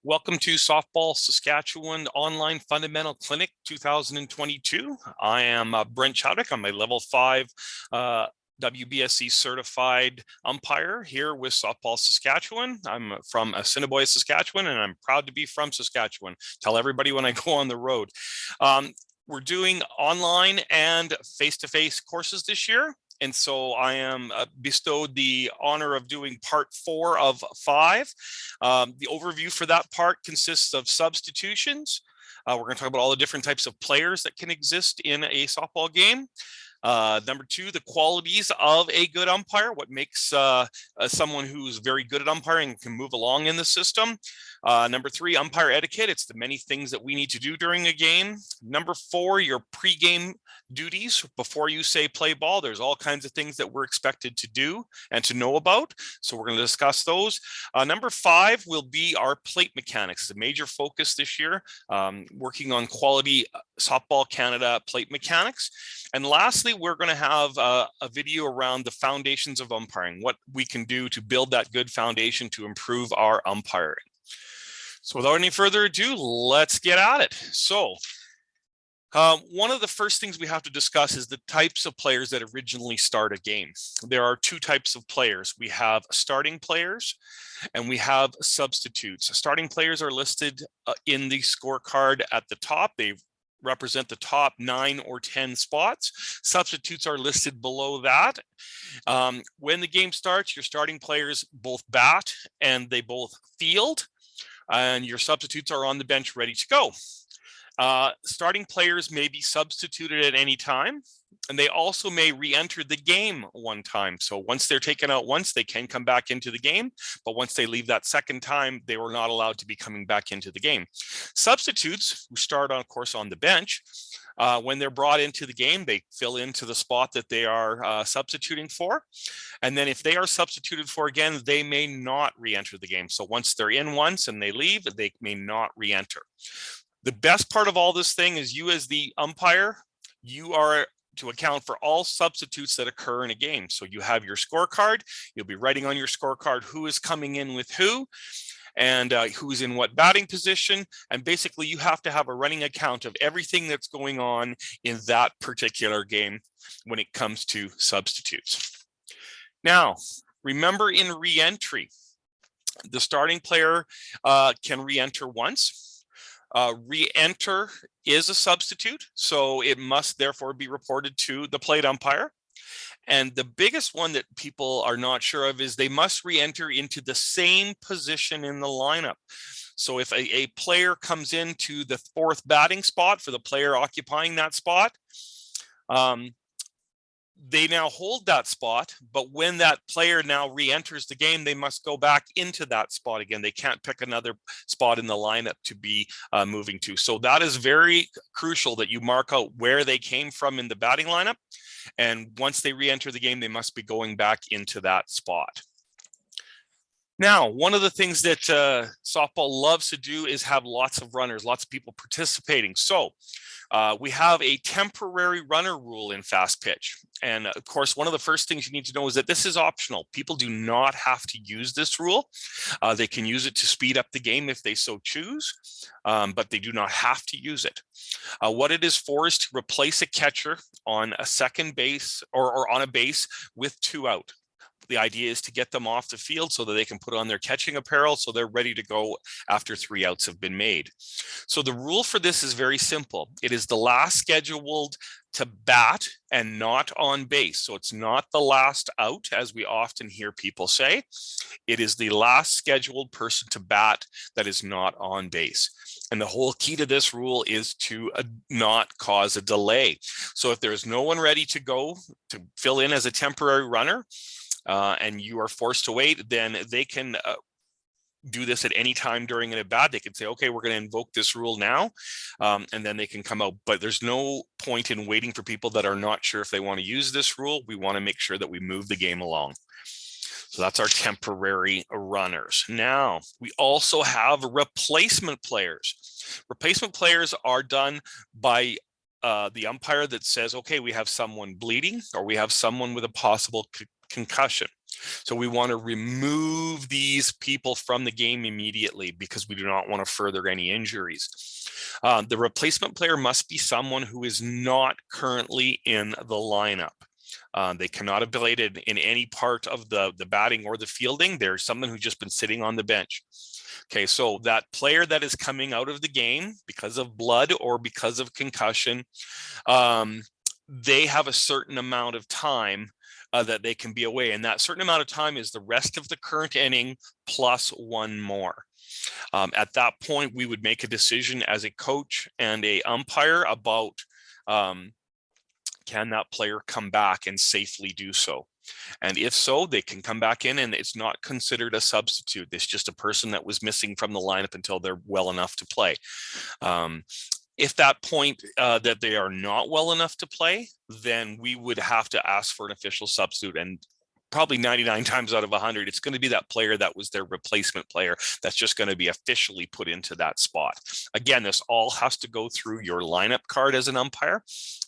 Welcome to Softball Saskatchewan Online Fundamental Clinic 2022. I am Brent Chowdick. I'm a level 5 WBSC certified umpire here with Softball Saskatchewan. I'm from Assiniboia, Saskatchewan, and I'm proud to be from Saskatchewan. Tell everybody when I go on the road. We're doing online and face-to-face courses this year. And so I am bestowed the honor of doing part 4 of 5. The overview for that part consists of substitutions. We're going to talk about all the different types of players that can exist in a softball game. Number 2, the qualities of a good umpire, what makes someone who's very good at umpiring and can move along in the system. Number 3, umpire etiquette. It's the many things that we need to do during a game. Number 4, your pregame duties before you say play ball. There's all kinds of things that we're expected to do and to know about. So we're going to discuss those. Number 5 will be our plate mechanics, the major focus this year, working on quality Softball Canada plate mechanics. And lastly, we're going to have a video around the foundations of umpiring, what we can do to build that good foundation to improve our umpiring. So without any further ado, let's get at it. So one of the first things we have to discuss is the types of players that originally start a game. There are 2 types of players. We have starting players and we have substitutes. Starting players are listed in the scorecard at the top. They represent the top 9 or 10 spots. Substitutes are listed below that. When the game starts, your starting players both bat and they both field, and your substitutes are on the bench ready to go. Starting players may be substituted at any time, and they also may re-enter the game one time. So once they're taken out once, they can come back into the game, but once they leave that second time, they were not allowed to be coming back into the game. Substitutes, who start, of course, on the bench, when they're brought into the game, they fill into the spot that they are substituting for. And then if they are substituted for again, they may not re-enter the game. So once they're in once and they leave, they may not re-enter. The best part of all this thing is you as the umpire, you are to account for all substitutes that occur in a game. So you have your scorecard, you'll be writing on your scorecard who is coming in with who, and who's in what batting position. And basically you have to have a running account of everything that's going on in that particular game when it comes to substitutes. Now, remember in re-entry, the starting player can re-enter once. Re-enter is a substitute, so it must therefore be reported to the plate umpire. And the biggest one that people are not sure of is they must re-enter into the same position in the lineup. So if a player comes into the 4th batting spot for the player occupying that spot, they now hold that spot, but when that player now re-enters the game, they must go back into that spot again. They can't pick another spot in the lineup to be moving to. So that is very crucial that you mark out where they came from in the batting lineup. And once they re-enter the game, they must be going back into that spot. Now, one of the things that softball loves to do is have lots of runners, lots of people participating. So we have a temporary runner rule in fast pitch. And of course, one of the first things you need to know is that this is optional. People do not have to use this rule. They can use it to speed up the game if they so choose, but they do not have to use it. What it is for is to replace a catcher on a second base or on a base with 2 out. The idea is to get them off the field so that they can put on their catching apparel so they're ready to go after 3 outs have been made. So the rule for this is very simple. It is the last scheduled to bat and not on base. So it's not the last out, as we often hear people say. It is the last scheduled person to bat that is not on base. And the whole key to this rule is to not cause a delay. So if there's no one ready to go to fill in as a temporary runner, and you are forced to wait, then they can do this at any time during an at bat. They can say, okay, we're going to invoke this rule now, and then they can come out. But there's no point in waiting for people that are not sure if they want to use this rule. We want to make sure that we move the game along. So that's our temporary runners. Now, we also have replacement players. Replacement players are done by the umpire that says, okay, we have someone bleeding or we have someone with a possible concussion. So we want to remove these people from the game immediately because we do not want to further any injuries. The replacement player must be someone who is not currently in the lineup. They cannot have played in any part of the batting or the fielding. There's someone who's just been sitting on the bench. Okay, so that player that is coming out of the game because of blood or because of concussion, they have a certain amount of time that they can be away. And that certain amount of time is the rest of the current inning plus one more. At that point, we would make a decision as a coach and a umpire about can that player come back and safely do so? And if so, they can come back in and it's not considered a substitute. It's just a person that was missing from the lineup until they're well enough to play. If that point that they are not well enough to play, then we would have to ask for an official substitute. And probably 99 times out of 100, it's going to be that player that was their replacement player that's just going to be officially put into that spot. Again, this all has to go through your lineup card as an umpire.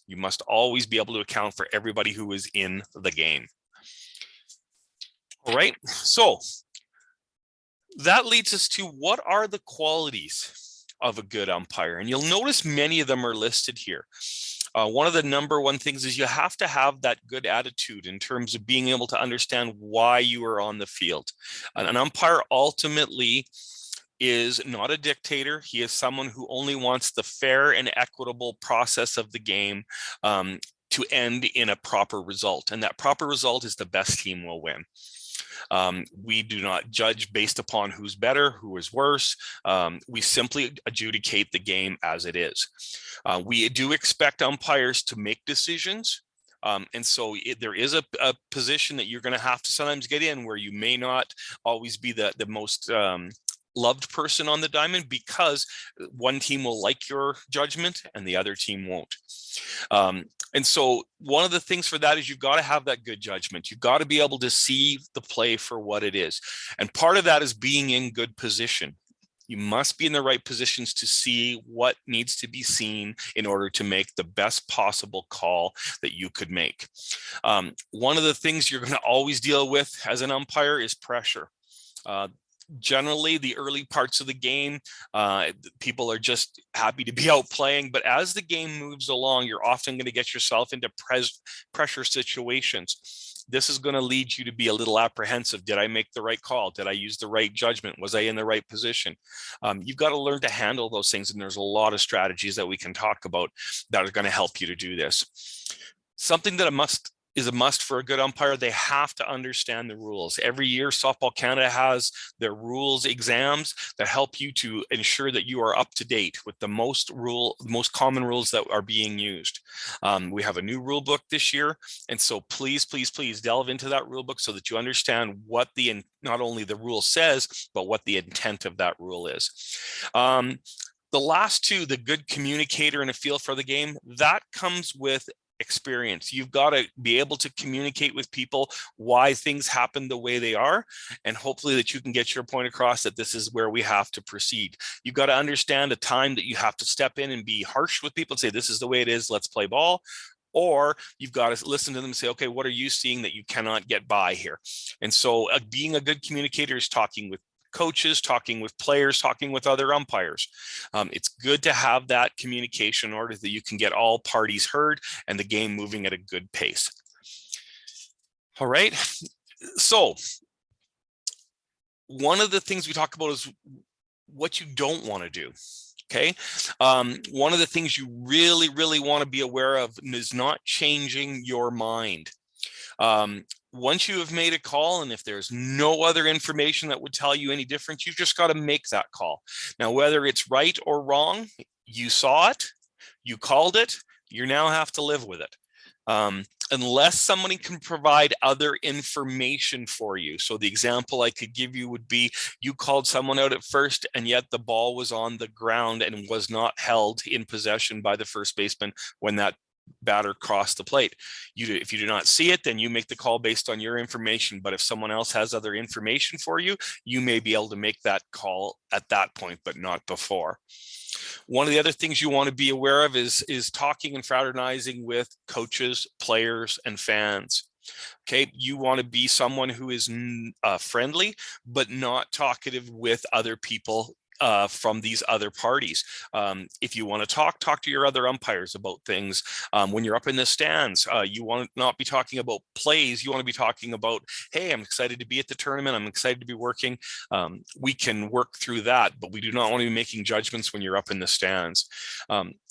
You must always be able to account for everybody who is in the game. All right, so that leads us to what are the qualities of a good umpire? And you'll notice many of them are listed here. One of the number one things is you have to have that good attitude in terms of being able to understand why you are on the field. An umpire ultimately is not a dictator. He is someone who only wants the fair and equitable process of the game to end in a proper result. And that proper result is the best team will win. We do not judge based upon who's better, who is worse. We simply adjudicate the game as it is. We do expect umpires to make decisions. And so there is a position that you're going to have to sometimes get in where you may not always be the most loved person on the diamond because one team will like your judgment and the other team won't. And so one of the things for that is you've got to have that good judgment. You've got to be able to see the play for what it is. And part of that is being in good position. You must be in the right positions to see what needs to be seen in order to make the best possible call that you could make. One of the things you're going to always deal with as an umpire is pressure. Generally, the early parts of the game, people are just happy to be out playing. But as the game moves along, you're often going to get yourself into pressure situations. This is going to lead you to be a little apprehensive. Did I make the right call? Did I use the right judgment? Was I in the right position? You've got to learn to handle those things. And there's a lot of strategies that we can talk about that are going to help you to do this. Something that is a must for a good umpire. They have to understand the rules. Every year, Softball Canada has their rules exams that help you to ensure that you are up to date with the most common rules that are being used. We have a new rule book this year. And so please, please, please delve into that rule book so that you understand what not only the rule says, but what the intent of that rule is. The last two, the good communicator and a feel for the game, that comes with experience. You've got to be able to communicate with people why things happen the way they are, and hopefully that you can get your point across that this is where we have to proceed. You've got to understand a time that you have to step in and be harsh with people and say, this is the way it is, let's play ball. Or you've got to listen to them and say, okay, what are you seeing that you cannot get by here? And so being a good communicator is talking with coaches, talking with players, talking with other umpires. It's good to have that communication in order that you can get all parties heard and the game moving at a good pace. All right. So one of the things we talk about is what you don't want to do. Okay. One of the things you really, really want to be aware of is not changing your mind. Once you have made a call, and if there's no other information that would tell you any different, you've just got to make that call. Now, whether it's right or wrong, you saw it, you called it, you now have to live with it. Unless somebody can provide other information for you. So the example I could give you would be you called someone out at first and yet the ball was on the ground and was not held in possession by the first baseman when that batter crossed the plate. If you do not see it, then you make the call based on your information. But if someone else has other information for you, you may be able to make that call at that point, but not before. One of the other things you want to be aware of is talking and fraternizing with coaches, players, and fans. Okay, you want to be someone who is friendly, but not talkative with other people from these other parties. If you want to talk to your other umpires about things. When you're up in the stands, you want to not be talking about plays. You want to be talking about, hey, I'm excited to be at the tournament. I'm excited to be working. We can work through that, but we do not want to be making judgments when you're up in the stands.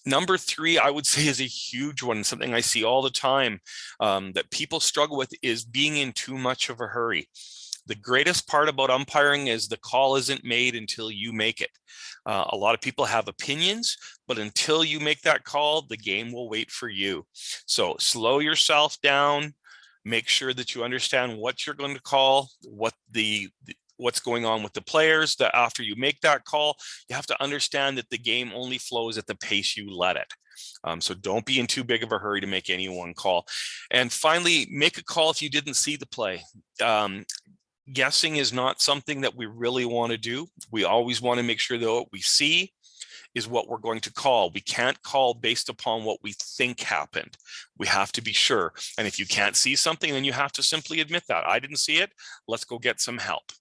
Number three, I would say, is a huge one, something I see all the time that people struggle with, is being in too much of a hurry. The greatest part about umpiring is the call isn't made until you make it. A lot of people have opinions, but until you make that call, the game will wait for you. So slow yourself down, make sure that you understand what you're going to call, what's going on with the players, that after you make that call, you have to understand that the game only flows at the pace you let it. So don't be in too big of a hurry to make any one call. And finally, make a call if you didn't see the play. Guessing is not something that we really want to do. We always want to make sure that what we see is what we're going to call. We can't call based upon what we think happened. We have to be sure. And if you can't see something, then you have to simply admit that. I didn't see it. Let's go get some help.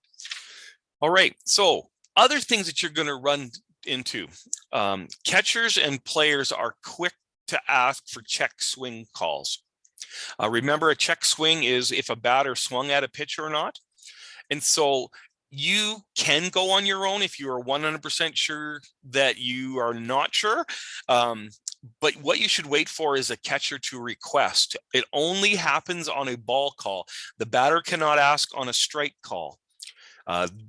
All right. So other things that you're going to run into. Catchers and players are quick to ask for check swing calls. Remember, a check swing is if a batter swung at a pitch or not. And so you can go on your own if you are 100% sure that you are not sure. But what you should wait for is a catcher to request. It only happens on a ball call. The batter cannot ask on a strike call.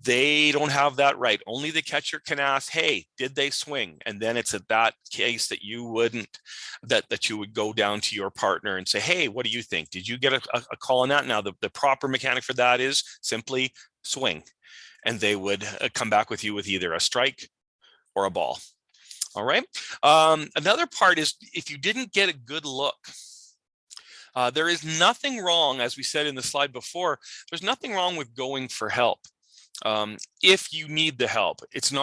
They don't have that right. Only the catcher can ask, hey, did they swing? And then it's at that case that you wouldn't, that you would go down to your partner and say, hey, what do you think? Did you get a call on that? Now, the proper mechanic for that is simply swing. And they would come back with you with either a strike or a ball. All right. Another part is if you didn't get a good look, there is nothing wrong, as we said in the slide before, there's nothing wrong with going for help. If you need the help,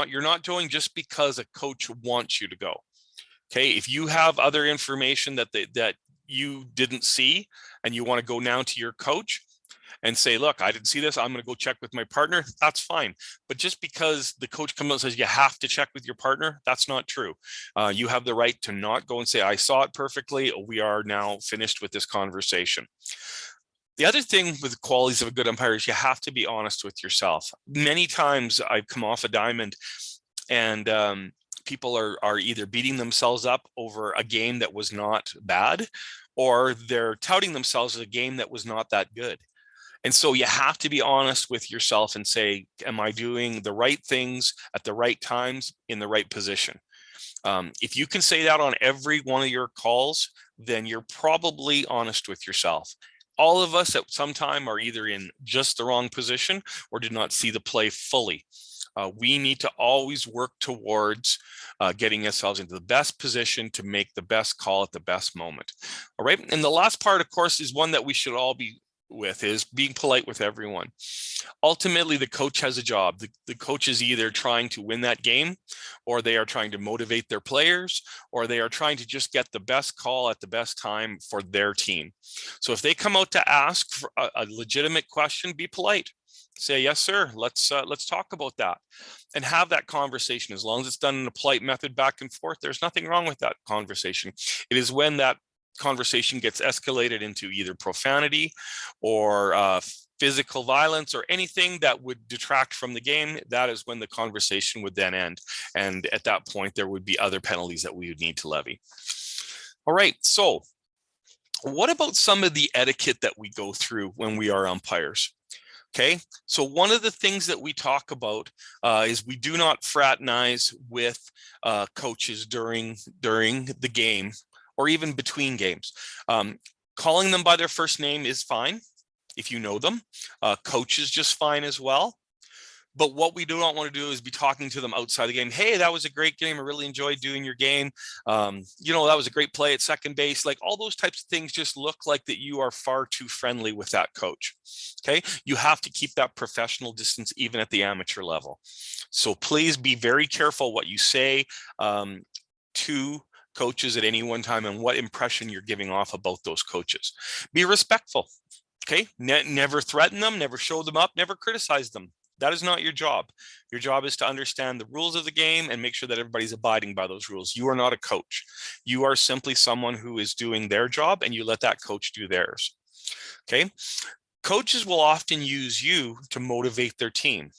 you're not going just because a coach wants you to go. Okay, if you have other information that you didn't see and you want to go now to your coach and say, look, I didn't see this, I'm going to go check with my partner, that's fine. But just because the coach comes out and says you have to check with your partner, that's not true. You have the right to not go and say, I saw it perfectly, we are now finished with this conversation. The other thing with the qualities of a good umpire is you have to be honest with yourself. Many times I've come off a diamond and people are either beating themselves up over a game that was not bad, or they're touting themselves as a game that was not that good. And so you have to be honest with yourself and say, am I doing the right things at the right times in the right position? If you can say that on every one of your calls, then you're probably honest with yourself. All of us at some time are either in just the wrong position or did not see the play fully. We need to always work towards getting ourselves into the best position to make the best call at the best moment. All right. And the last part, of course, is one that we should all be with, is being polite with everyone. Ultimately, the coach has a job. The coach is either trying to win that game, or they are trying to motivate their players, or they are trying to just get the best call at the best time for their team. So if they come out to ask for a legitimate question, be polite. Say, yes, sir, let's talk about that, and have that conversation. As long as it's done in a polite method back and forth, there's nothing wrong with that conversation. It is when that conversation gets escalated into either profanity or physical violence or anything that would detract from the game, that is when the conversation would then end. And at that point, there would be other penalties that we would need to levy. All right, so what about some of the etiquette that we go through when we are umpires? Okay, so one of the things that we talk about is we do not fraternize with coaches during the game or even between games. Calling them by their first name is fine if you know them. Coach is just fine as well. But what we do not want to do is be talking to them outside the game. Hey, that was a great game. I really enjoyed doing your game. You know, that was a great play at second base. Like, all those types of things just look like that you are far too friendly with that coach. Okay, you have to keep that professional distance even at the amateur level. So please be very careful what you say to coaches at any one time and what impression you're giving off about those coaches. Be respectful. Okay, never threaten them, never show them up, never criticize them. That is not your job. Your job is to understand the rules of the game and make sure that everybody's abiding by those rules. You are not a coach. You are simply someone who is doing their job, and you let that coach do theirs. Okay. Coaches will often use you to motivate their team.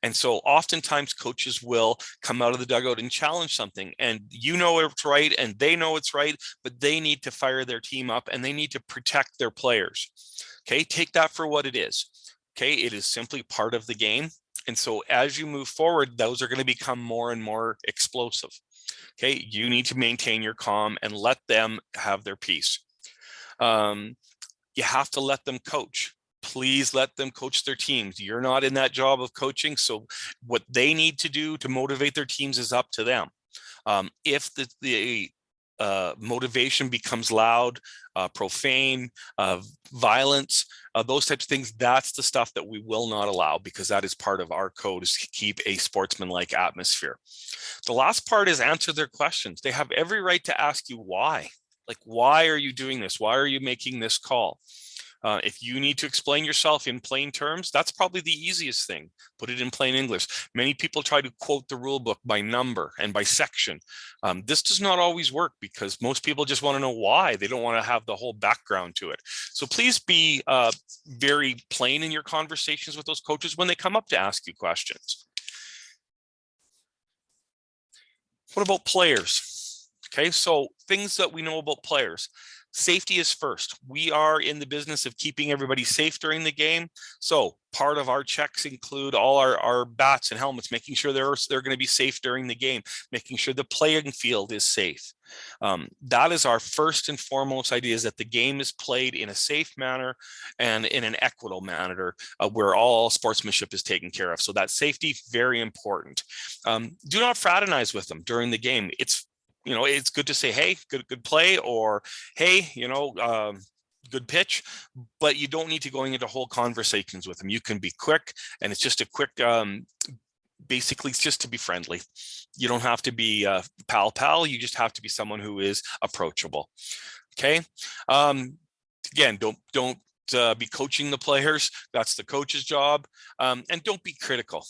And so oftentimes coaches will come out of the dugout and challenge something, and you know it's right and they know it's right, but they need to fire their team up and they need to protect their players. Okay, take that for what it is. Okay, it is simply part of the game. And so as you move forward, those are going to become more and more explosive. Okay, you need to maintain your calm and let them have their peace. You have to let them coach. Please let them coach their teams. You're not in that job of coaching. So what they need to do to motivate their teams is up to them. If the motivation becomes loud, profane, violence, those types of things, that's the stuff that we will not allow, because that is part of our code, is to keep a sportsmanlike atmosphere. The last part is answer their questions. They have every right to ask you why. Like, why are you doing this? Why are you making this call? If you need to explain yourself in plain terms, that's probably the easiest thing. Put it in plain English. Many people try to quote the rule book by number and by section. This does not always work, because most people just want to know why. They don't want to have the whole background to it. So please be very plain in your conversations with those coaches when they come up to ask you questions. What about players? Okay, so things that we know about players. Safety is first. We are in the business of keeping everybody safe during the game. So part of our checks include all our bats and helmets, making sure they're going to be safe during the game, making sure the playing field is safe. That is our first and foremost idea, is that the game is played in a safe manner and in an equitable manner, where all sportsmanship is taken care of. So that safety, very important. Do not fraternize with them during the game. It's good to say, hey, good play, or hey, good pitch, but you don't need to go into whole conversations with them. You can be quick, and it's just a quick, basically it's just to be friendly. You don't have to be pal. You just have to be someone who is approachable. Okay. Again, don't be coaching the players. That's the coach's job. And don't be critical.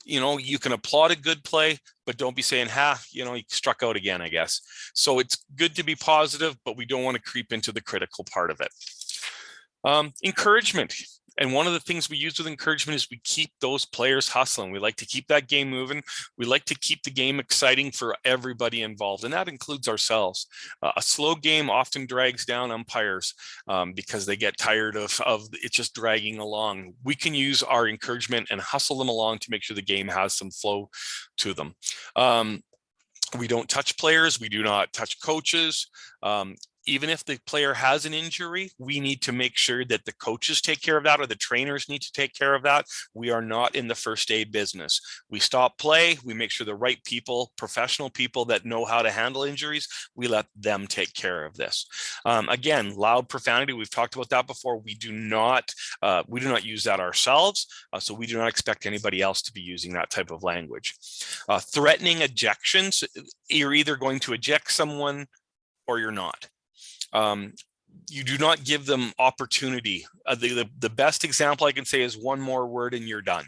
You can applaud a good play, but don't be saying, you struck out again, I guess. So it's good to be positive, but we don't want to creep into the critical part of it. Encouragement. And one of the things we use with encouragement is we keep those players hustling. We like to keep that game moving. We like to keep the game exciting for everybody involved, and that includes ourselves. A slow game often drags down umpires because they get tired of it just dragging along. We can use our encouragement and hustle them along to make sure the game has some flow to them. We don't touch players. We do not touch coaches. Even if the player has an injury, we need to make sure that the coaches take care of that, or the trainers need to take care of that. We are not in the first aid business. We stop play. We make sure the right people, professional people that know how to handle injuries, we let them take care of this. Again, loud profanity. We've talked about that before. We do not use that ourselves. So we do not expect anybody else to be using that type of language. Threatening ejections. You're either going to eject someone or you're not. You do not give them opportunity. The best example I can say is one more word and you're done.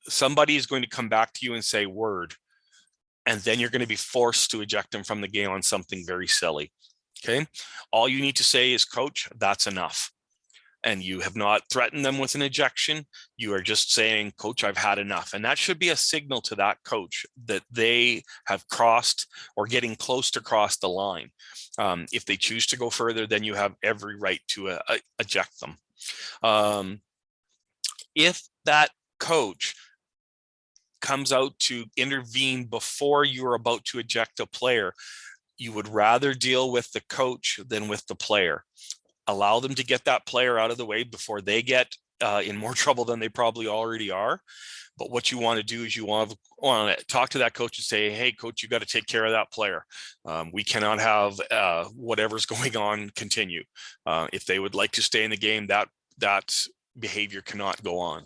Somebody is going to come back to you and say word, and then you're going to be forced to eject them from the game on something very silly. Okay. All you need to say is, coach, that's enough. And you have not threatened them with an ejection. You are just saying, coach, I've had enough. And that should be a signal to that coach that they have crossed or getting close to cross the line. If they choose to go further, then you have every right to eject them. If that coach comes out to intervene before you're about to eject a player, you would rather deal with the coach than with the player. Allow them to get that player out of the way before they get in more trouble than they probably already are. But what you want to do is you want to talk to that coach and say, hey, coach, you got to take care of that player. We cannot have whatever's going on continue. If they would like to stay in the game, that behavior cannot go on.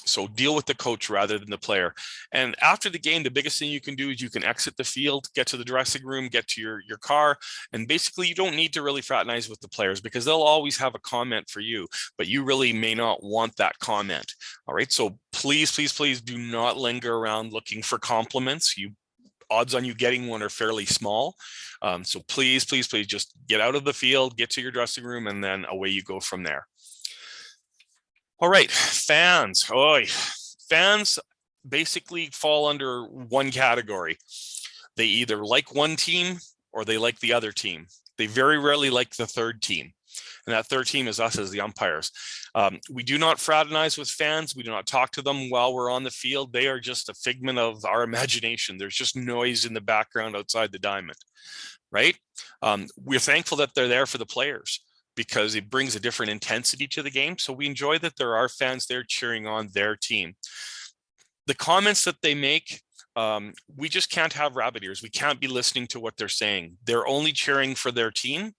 So deal with the coach rather than the player. And after the game, the biggest thing you can do is you can exit the field, get to the dressing room, get to your car. And basically you don't need to really fraternize with the players because they'll always have a comment for you, but you really may not want that comment. All right. So please, please, please do not linger around looking for compliments. Odds on you getting one are fairly small. So please, please, please just get out of the field, get to your dressing room, and then away you go from there. All right, fans. Fans basically fall under one category. They either like one team or they like the other team. They very rarely like the third team. And that third team is us as the umpires. We do not fraternize with fans. We do not talk to them while we're on the field. They are just a figment of our imagination. There's just noise in the background outside the diamond, right? We're thankful that they're there for the players, because it brings a different intensity to the game. So we enjoy that there are fans there cheering on their team. The comments that they make, we just can't have rabbit ears. We can't be listening to what they're saying. They're only cheering for their team.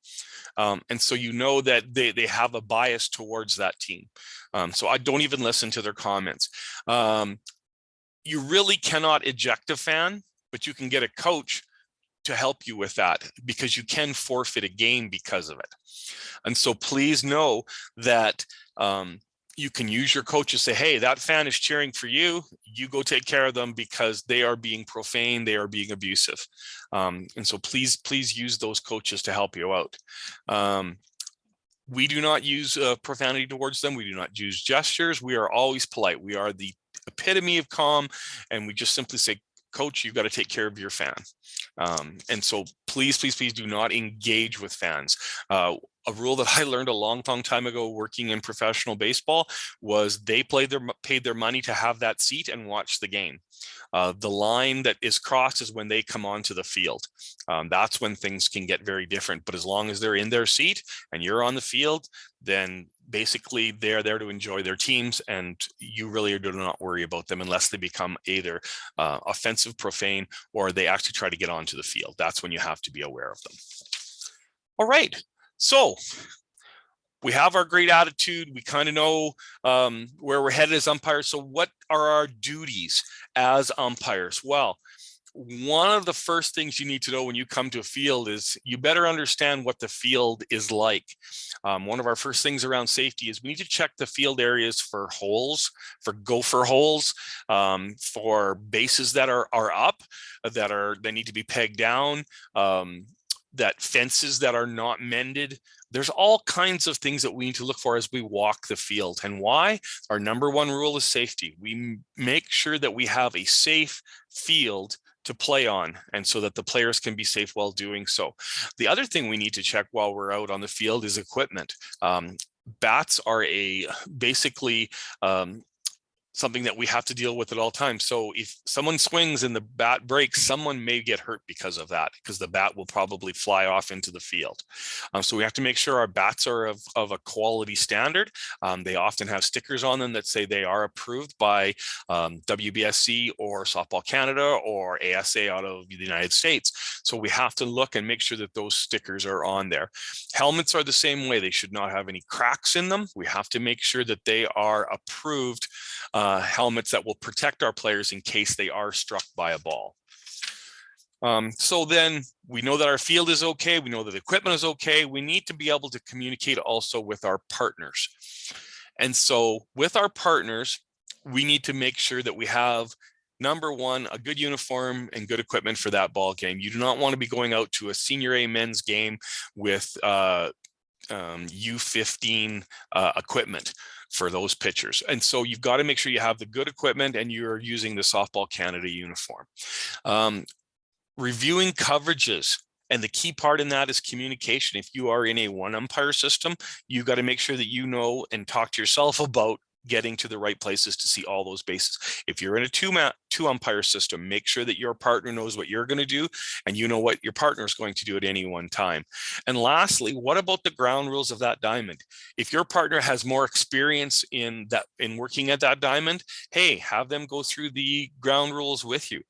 And so you know that they have a bias towards that team. So I don't even listen to their comments. You really cannot eject a fan, but you can get a coach to help you with that, because you can forfeit a game because of it. And so please know that you can use your coach to say, hey, that fan is cheering for you. You go take care of them because they are being profane, they are being abusive. And so please, please use those coaches to help you out. We do not use profanity towards them. We do not use gestures. We are always polite. We are the epitome of calm. And we just simply say, coach, you've got to take care of your fan. And so please, please, please do not engage with fans. A rule that I learned a long time ago working in professional baseball was they paid their money to have that seat and watch the game. The line that is crossed is when they come onto the field. That's when things can get very different. But as long as they're in their seat and you're on the field, then basically they're there to enjoy their teams, and you really do not worry about them unless they become either offensive, profane, or they actually try to get onto the field. That's when you have to be aware of them. All right. So we have our great attitude. We kind of know where we're headed as umpires. So what are our duties as umpires? Well, one of the first things you need to know when you come to a field is you better understand what the field is like. One of our first things around safety is we need to check the field areas for holes, for gopher holes, for bases that are up, that need to be pegged down, that fences that are not mended. There's all kinds of things that we need to look for as we walk the field. And why? Our number one rule is safety. We make sure that we have a safe field to play on, and so that the players can be safe while doing so. The other thing we need to check while we're out on the field is equipment. Bats are basically something that we have to deal with at all times. So if someone swings and the bat breaks, someone may get hurt because of that, because the bat will probably fly off into the field. So we have to make sure our bats are of a quality standard. They often have stickers on them that say they are approved by WBSC or Softball Canada or ASA out of the United States. So we have to look and make sure that those stickers are on there. Helmets are the same way. They should not have any cracks in them. We have to make sure that they are approved helmets that will protect our players in case they are struck by a ball. So then we know that our field is okay. We know that the equipment is okay. We need to be able to communicate also with our partners. And so with our partners, we need to make sure that we have, number one, a good uniform and good equipment for that ball game. You do not want to be going out to a senior A men's game with U15 equipment for those pitchers. And so you've got to make sure you have the good equipment and you're using the Softball Canada uniform. Reviewing coverages. And the key part in that is communication. If you are in a one umpire system, you've got to make sure that you know and talk to yourself about getting to the right places to see all those bases. If you're in a two umpire system, make sure that your partner knows what you're going to do and you know what your partner is going to do at any one time. And lastly, what about the ground rules of that diamond? If your partner has more experience in working at that diamond, hey, have them go through the ground rules with you.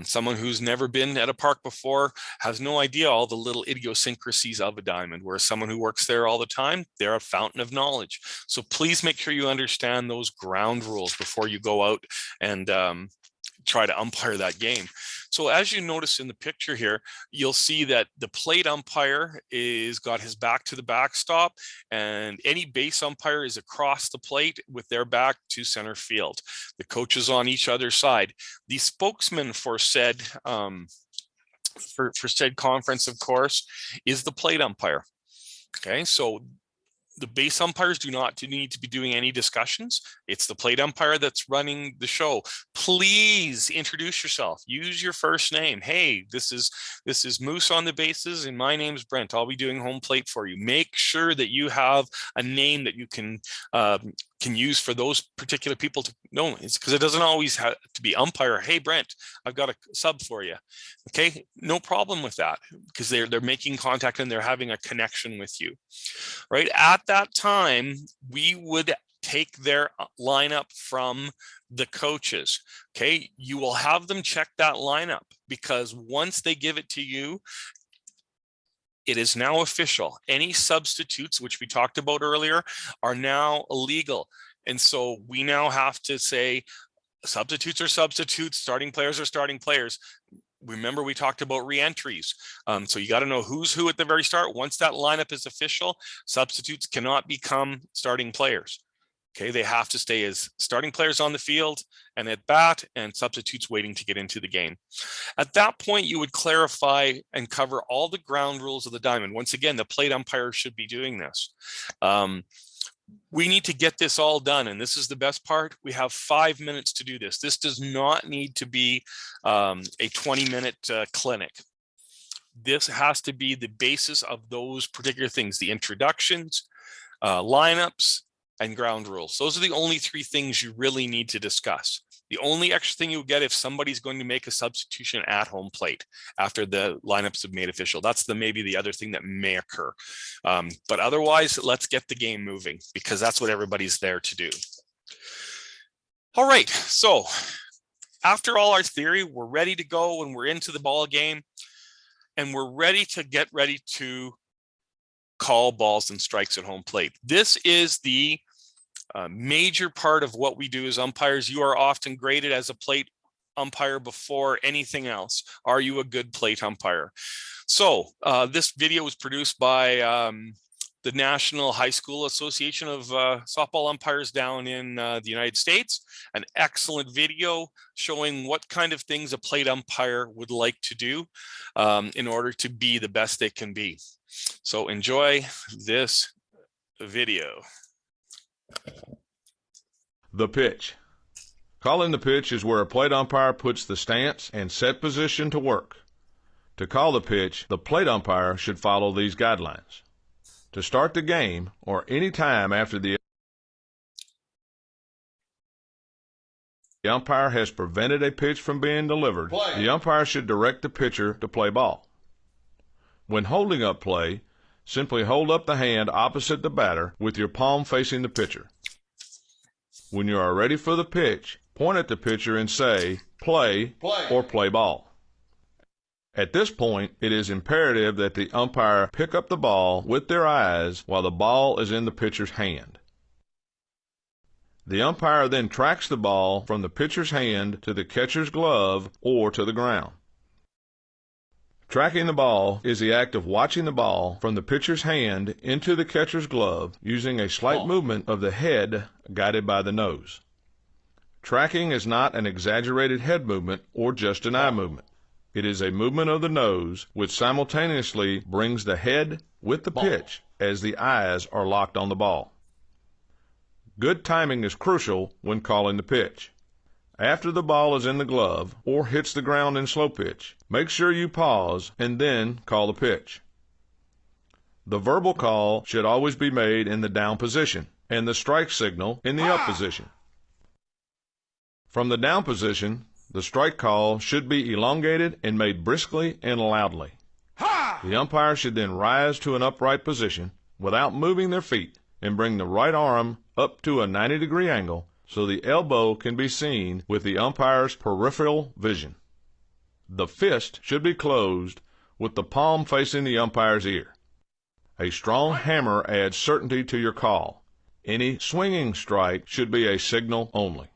Someone who's never been at a park before has no idea all the little idiosyncrasies of a diamond, whereas someone who works there all the time, they're a fountain of knowledge. So please make sure you understand understand those ground rules before you go out and try to umpire that game. So as you notice in the picture here, you'll see that the plate umpire is got his back to the backstop, and any base umpire is across the plate with their back to center field. The coaches on each other's side. The spokesman for said said conference, of course, is the plate umpire. Okay, so the base umpires do not need to be doing any discussions. It's the plate umpire that's running the show. Please introduce yourself. Use your first name. Hey, this is Moose on the bases, and my name's Brent. I'll be doing home plate for you. Make sure that you have a name that you can use for those particular people to know. It's because it doesn't always have to be umpire. Hey, Brent, I've got a sub for you. Okay, no problem with that, because they're making contact and they're having a connection with you. Right at that time, we would take their lineup from the coaches. Okay, you will have them check that lineup, because once they give it to you, it is now official. Any substitutes, which we talked about earlier, are now illegal. And so we now have to say substitutes are substitutes, starting players are starting players. Remember, we talked about re-entries. So you got to know who's who at the very start. Once that lineup is official, substitutes cannot become starting players. Okay, they have to stay as starting players on the field and at bat, and substitutes waiting to get into the game. At that point, you would clarify and cover all the ground rules of the diamond. Once again, the plate umpire should be doing this. We need to get this all done, and this is the best part. We have 5 minutes to do this. This does not need to be a 20-minute clinic. This has to be the basis of those particular things: the introductions, lineups, and ground rules. Those are the only 3 things you really need to discuss. The only extra thing you'll get if somebody's going to make a substitution at home plate after the lineups have made official. That's maybe the other thing that may occur. But otherwise, let's get the game moving, because that's what everybody's there to do. All right, so after all our theory, we're ready to go and we're into the ball game, and we're ready to call balls and strikes at home plate. This is the major part of what we do as umpires. You are often graded as a plate umpire before anything else. Are you a good plate umpire? So this video was produced by the National High School Association of Softball Umpires down in the United States. An excellent video showing what kind of things a plate umpire would like to do in order to be the best they can be. So enjoy this video. The pitch. Calling the pitch is where a plate umpire puts the stance and set position to work. To call the pitch, the plate umpire should follow these guidelines. To start the game, or any time after the umpire has prevented a pitch from being delivered, the umpire should direct the pitcher to play ball. When holding up play, simply hold up the hand opposite the batter with your palm facing the pitcher. When you are ready for the pitch, point at the pitcher and say, play, or play ball. At this point, it is imperative that the umpire pick up the ball with their eyes while the ball is in the pitcher's hand. The umpire then tracks the ball from the pitcher's hand to the catcher's glove or to the ground. Tracking the ball is the act of watching the ball from the pitcher's hand into the catcher's glove using a slight movement of the head guided by the nose. Tracking is not an exaggerated head movement or just an eye movement. It is a movement of the nose which simultaneously brings the head with the pitch as the eyes are locked on the ball. Good timing is crucial when calling the pitch. After the ball is in the glove or hits the ground in slow pitch, make sure you pause and then call the pitch. The verbal call should always be made in the down position and the strike signal in the up position. From the down position, the strike call should be elongated and made briskly and loudly. The umpire should then rise to an upright position without moving their feet and bring the right arm up to a 90-degree angle so the elbow can be seen with the umpire's peripheral vision. The fist should be closed with the palm facing the umpire's ear. A strong hammer adds certainty to your call. Any swinging strike should be a signal only.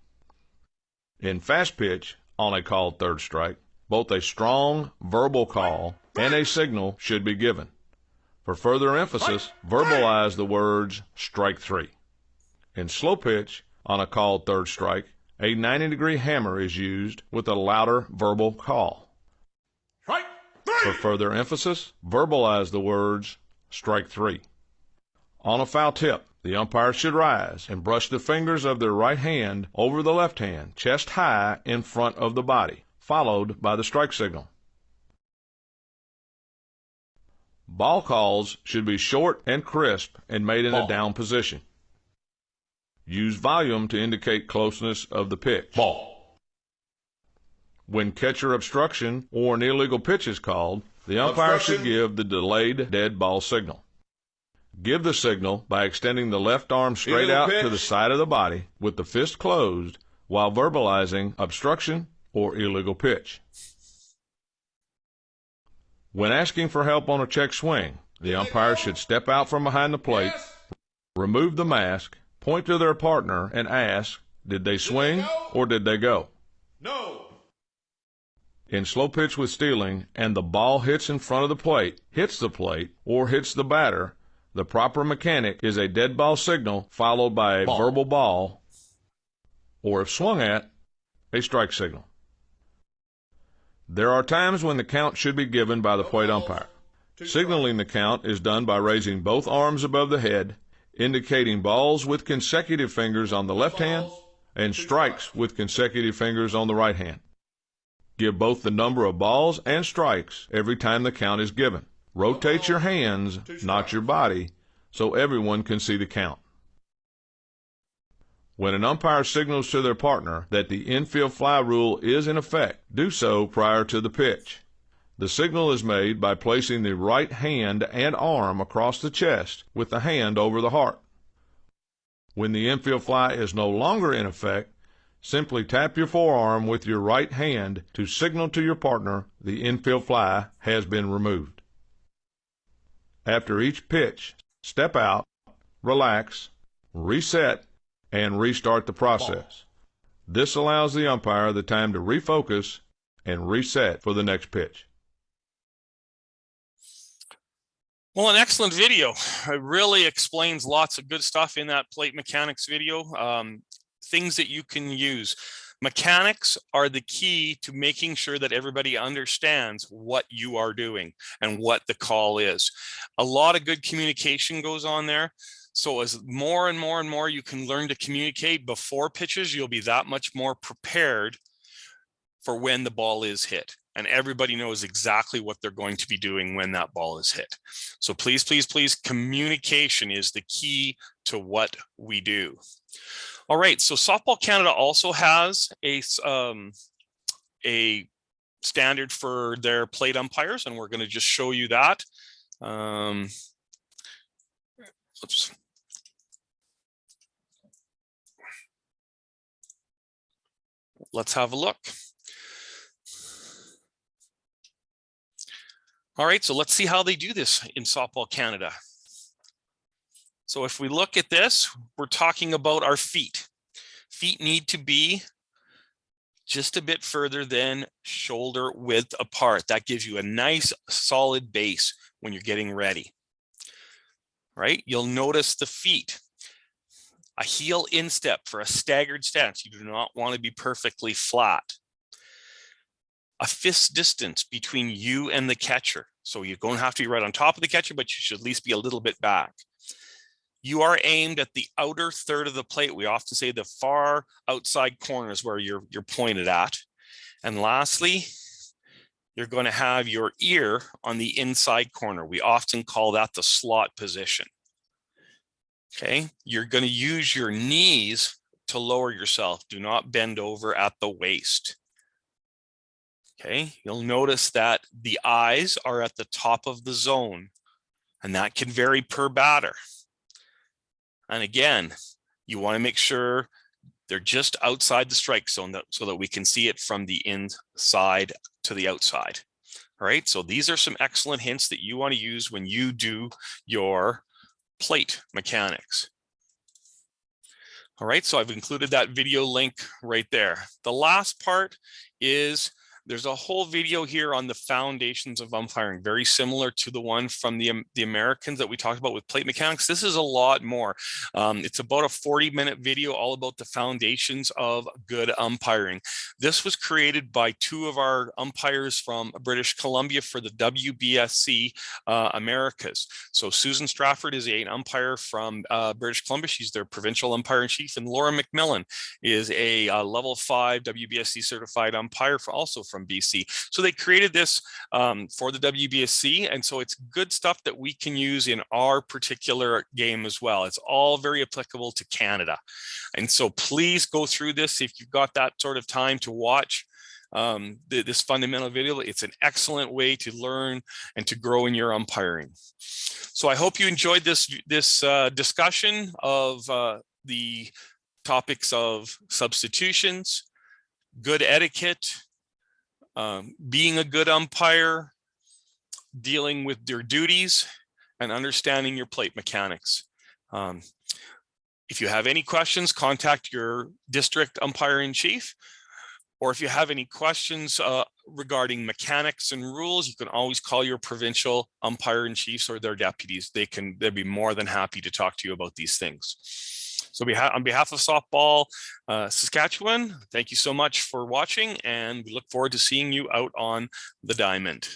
In fast pitch, on a called third strike, both a strong verbal call and a signal should be given. For further emphasis, verbalize the words strike three. In slow pitch, on a called third strike, a 90-degree hammer is used with a louder verbal call. Strike three! For further emphasis, verbalize the words strike three. On a foul tip, the umpire should rise and brush the fingers of their right hand over the left hand, chest high in front of the body, followed by the strike signal. Ball calls should be short and crisp and made in a down position. Use volume to indicate closeness of the pitch. Ball. When catcher obstruction or an illegal pitch is called, the umpire should give the delayed dead ball signal. Give the signal by extending the left arm straight out to the side of the body with the fist closed while verbalizing obstruction or illegal pitch. When asking for help on a check swing, the umpire should step out from behind the plate, remove the mask, point to their partner, and ask, did they swing or did they go? No. In slow pitch with stealing and the ball hits in front of the plate, hits the plate, or hits the batter, the proper mechanic is a dead ball signal followed by a verbal ball, or if swung at, a strike signal. There are times when the count should be given by the plate umpire. Signaling the count is done by raising both arms above the head, indicating balls with consecutive fingers on the left hand and strikes with consecutive fingers on the right hand. Give both the number of balls and strikes every time the count is given. Rotate your hands, not your body, so everyone can see the count. When an umpire signals to their partner that the infield fly rule is in effect, do so prior to the pitch. The signal is made by placing the right hand and arm across the chest with the hand over the heart. When the infield fly is no longer in effect, simply tap your forearm with your right hand to signal to your partner the infield fly has been removed. After each pitch, step out, relax, reset, and restart the process. This allows the umpire the time to refocus and reset for the next pitch. Well, an excellent video. It really explains lots of good stuff in that plate mechanics video. Things that you can use. Mechanics are the key to making sure that everybody understands what you are doing and what the call is. A lot of good communication goes on there. So as more and more and more you can learn to communicate before pitches, you'll be that much more prepared for when the ball is hit. And everybody knows exactly what they're going to be doing when that ball is hit. So please, please, please, communication is the key to what we do. All right, so Softball Canada also has a standard for their plate umpires, and we're going to just show you that. Oops. Let's have a look. All right, so let's see how they do this in Softball Canada. So if we look at this, we're talking about our feet. Feet need to be just a bit further than shoulder width apart. That gives you a nice solid base when you're getting ready. Right? You'll notice the feet. A heel instep for a staggered stance. You do not want to be perfectly flat. A fist distance between you and the catcher. So you don't have to be right on top of the catcher, but you should at least be a little bit back. You are aimed at the outer third of the plate. We often say the far outside corners where you're pointed at. And lastly, you're going to have your ear on the inside corner. We often call that the slot position. Okay, you're going to use your knees to lower yourself. Do not bend over at the waist. Okay, you'll notice that the eyes are at the top of the zone, and that can vary per batter. And again, you want to make sure they're just outside the strike zone so that we can see it from the inside to the outside. All right, so these are some excellent hints that you want to use when you do your plate mechanics. All right, so I've included that video link right there. The last part is there's a whole video here on the foundations of umpiring, very similar to the one from the Americans that we talked about with plate mechanics. This is a lot more. It's about a 40-minute video all about the foundations of good umpiring. This was created by two of our umpires from British Columbia for the WBSC Americas. So Susan Strafford is an umpire from British Columbia. She's their provincial umpire in chief, and Laura McMillan is a level 5 WBSC certified umpire also from BC. So they created this for the WBSC, and so it's good stuff that we can use in our particular game as well. It's all very applicable to Canada. And so please go through this if you've got that sort of time to watch this fundamental video. It's an excellent way to learn and to grow in your umpiring. So I hope you enjoyed this discussion of the topics of substitutions, good etiquette, being a good umpire, dealing with your duties, and understanding your plate mechanics. If you have any questions, contact your district umpire-in-chief. Or if you have any questions regarding mechanics and rules, you can always call your provincial umpire-in-chiefs or their deputies. They'd be more than happy to talk to you about these things. So on behalf of Softball Saskatchewan, thank you so much for watching, and we look forward to seeing you out on the diamond.